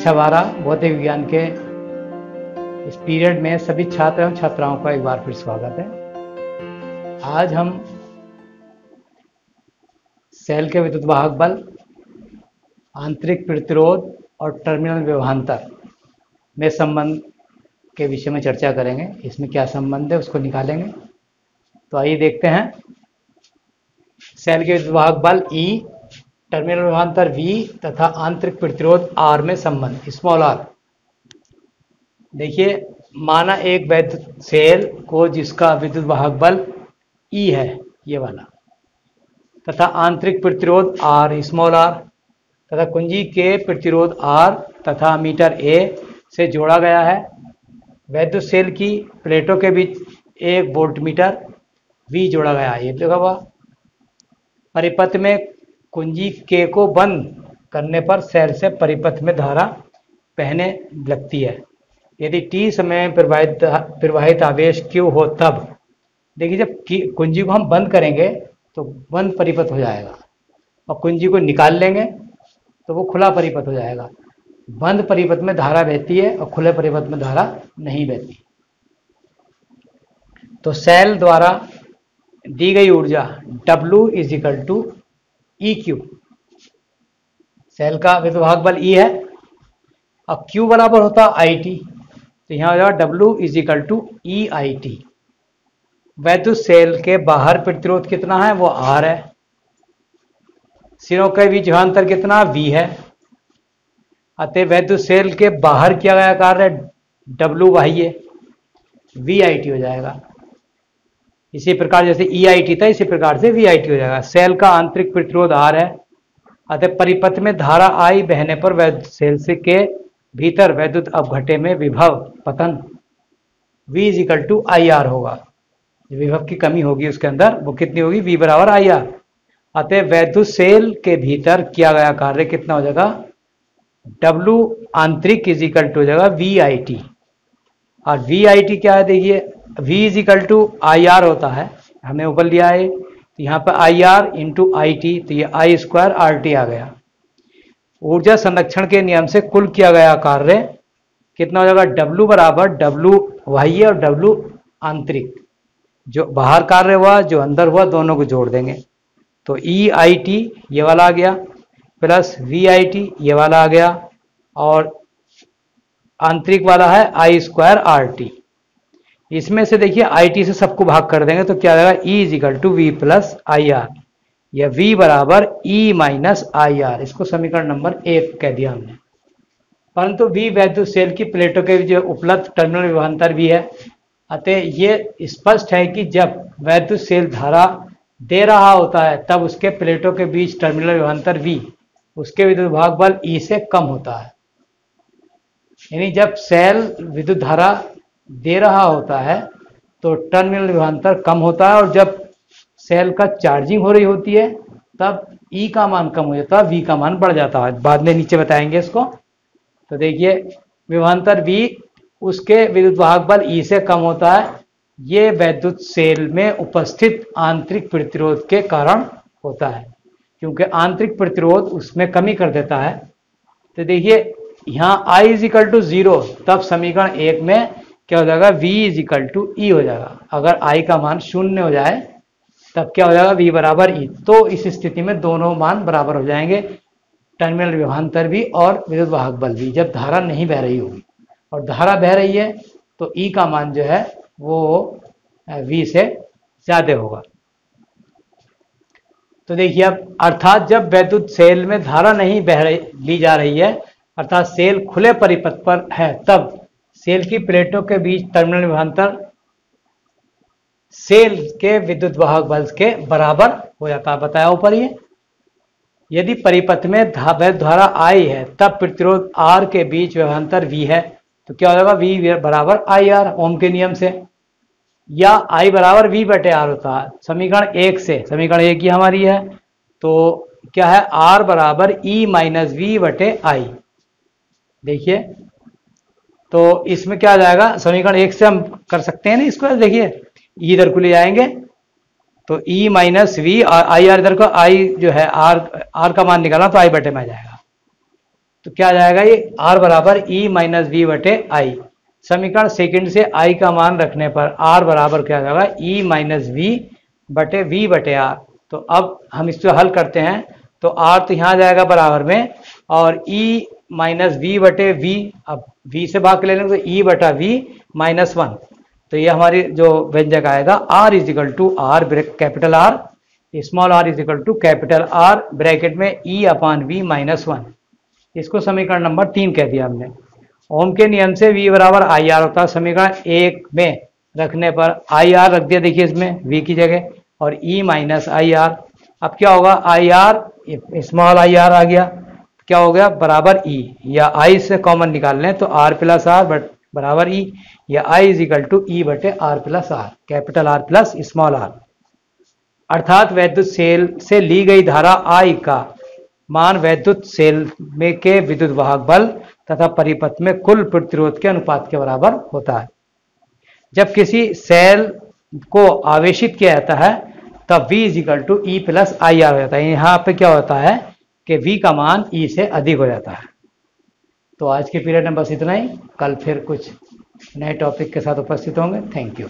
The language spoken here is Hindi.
कक्षा 12 भौतिक विज्ञान के इस पीरियड में सभी छात्र एवं छात्राओं का एक बार फिर स्वागत है। आज हम सेल के विद्युत वाहक बल, आंतरिक प्रतिरोध और टर्मिनल विभवांतर में संबंध के विषय में चर्चा करेंगे। इसमें क्या संबंध है उसको निकालेंगे। तो आइए देखते हैं। सेल के विद्युत वाहक बल E, टर्मिनल विभवांतर V तथा आंतरिक प्रतिरोध R में संबंध स्मॉल r। देखिए, माना एक वैद्युत सेल को जिसका विद्युत वाहक बल E है, ये वाला, तथा आंतरिक प्रतिरोध R स्मॉल r तथा कुंजी के प्रतिरोध R तथा मीटर A से जोड़ा गया है। वैद्युत सेल की प्लेटों के बीच एक वोल्टमीटर V जोड़ा गया है, ये लिखा हुआ। परिपथ में कुंजी K को बंद करने पर सेल से परिपथ में धारा बहने लगती है। यदि T समय में प्रवाहित आवेश Q हो तब, देखिए, जब कुंजी को हम बंद करेंगे तो बंद परिपथ हो जाएगा और कुंजी को निकाल लेंगे तो वो खुला परिपथ हो जाएगा। बंद परिपथ में धारा बहती है और खुले परिपथ में धारा नहीं बहती। तो सेल द्वारा दी गई ऊर्जा W = EQ। सेल का विद्युत वाहक बल E है और Q बराबर होता है IT, तो यहाँ हो जाएगा W = EIT। वैद्युत सेल के बाहर प्रतिरोध कितना है, वो R है। सिरों के बीच विभवांतर कितना, V है। अतः वैद्युत सेल के बाहर किया गया कार्य W बाह्य VIT हो जाएगा। इसी प्रकार जैसे EIT था, इसी प्रकार से VIT हो जाएगा। सेल का आंतरिक प्रतिरोध R है, अतः परिपथ में धारा I बहने पर वैद्युत सेल से के भीतर वैद्युत अपघट्य में विभव पतन V = IR होगा। विभव की कमी होगी उसके अंदर, वो कितनी होगी, V = IR। अतः वैद्युत सेल के भीतर किया गया कार्य कितना हो जाएगा, W आंतरिक = हो जाएगा VIT। और VIT क्या है, देखिए, V = IR होता है, हमने ऊपर लिया है, तो यहाँ पर IR × IT, तो ये I² RT आ गया। ऊर्जा संरक्षण के नियम से कुल किया गया कार्य कितना हो जाएगा, W = W बाह्य और W आंतरिक। जो बाहर कार्य हुआ, जो अंदर हुआ, दोनों को जोड़ देंगे तो EIT ये वाला आ गया प्लस VIT ये वाला आ गया और आंतरिक वाला है I² RT। इसमें से देखिए IT से सबको भाग कर देंगे तो क्या आ जाएगा, E = V + IR या V = E - IR। इसको समीकरण नंबर 1 कह दिया हमने। परंतु V वैद्युत सेल की प्लेटों के जो उपलब्ध टर्मिनल विभवांतर भी है। अतः ये स्पष्ट है कि जब वैद्युत सेल धारा दे रहा होता है तब उसके प्लेटों के बीच टर्मिनल विभवांतर V उसके विद्युत वाहक बल E से कम होता है। यानी जब सेल विद्युत धारा दे रहा होता है तो टर्मिनल विभवांतर कम होता है, और जब सेल का चार्जिंग हो रही होती है तब E का मान कम हो जाता है, V का मान बढ़ जाता है। बाद में नीचे बताएंगे इसको। तो देखिए, विभवांतर V उसके विद्युत वाहक बल E से कम होता है। ये वैद्युत सेल में उपस्थित आंतरिक प्रतिरोध के कारण होता है, क्योंकि आंतरिक प्रतिरोध उसमें कमी कर देता है। तो देखिए, यहाँ I = 0, तब समीकरण 1 में क्या हो जाएगा, V = E हो जाएगा। अगर I का मान 0 हो जाए तब क्या हो जाएगा, V = E। तो इस स्थिति में दोनों मान बराबर हो जाएंगे, टर्मिनल विभवांतर भी और विद्युत वाहक बल भी, जब धारा नहीं बह रही होगी। और धारा बह रही है तो E का मान जो है वो V से ज्यादा होगा। तो देखिए, अब अर्थात जब वैद्युत सेल में धारा नहीं ली जा रही है, अर्थात सेल खुले परिपथ पर है, तब सेल की प्लेटों के बीच टर्मिनल विभवांतर सेल के विद्युत वाहक बल के बराबर हो जाता है, बताया ऊपर ये। यदि परिपथ में वैद्युत धारा I है तब प्रतिरोध R के बीच विभवांतर V है, तो क्या हो जाएगा, V = IR ओम के नियम से, या I = V/R होता है समीकरण 1 से। समीकरण 1 ही हमारी है, तो क्या है, R = E - V/I। देखिए, तो इसमें क्या आ जाएगा, समीकरण 1 से हम कर सकते हैं ना इसको। देखिए, E इधर को ले जाएंगे तो E - V और IR इधर को, I जो है R का मान निकालना तो I/में आ जाएगा। तो क्या आ जाएगा ये R बराबर E माइनस वी बटे आई। समीकरण सेकंड से I का मान रखने पर R बराबर क्या आ जाएगा E माइनस वी बटे वी बटे आर। तो अब हम इसको हल करते हैं तो R तो यहाँ जाएगा बराबर में और E माइनस वी बटे वी, अब v से भाग ले लेंगे तो E बटा वी माइनस 1। तो ये हमारी जो व्यंजक आएगा R is equal to R capital R, small r is equal to capital R bracket में E अपान वी माइनस 1। इसको समीकरण नंबर 3 कह दिया हमने। ओम के नियम से V बराबर आई आर होता है। समीकरण 1 में रखने पर आई आर रख दिया, देखिए इसमें V की जगह, और E माइनस आई आर। अब क्या होगा, I R small I R आ गया, क्या हो गया बराबर E, या I से कॉमन निकाल लें तो R प्लस आर बराबर E, या I is equal to E बटे R plus R, capital R plus small r। अर्थात वैद्युत सेल से ली गई धारा I का मान वैद्युत सेल में के विद्युत वाहक बल तथा परिपथ में कुल प्रतिरोध के अनुपात के बराबर होता है। जब किसी सेल को आवेशित किया जाता है तब V is equal to E plus I R हो जाता है। यहाँ पे क्या होता है कि V का मान E से अधिक हो जाता है। तो आज के पीरियड में बस इतना ही, कल फिर कुछ नए टॉपिक के साथ उपस्थित होंगे। Thank you.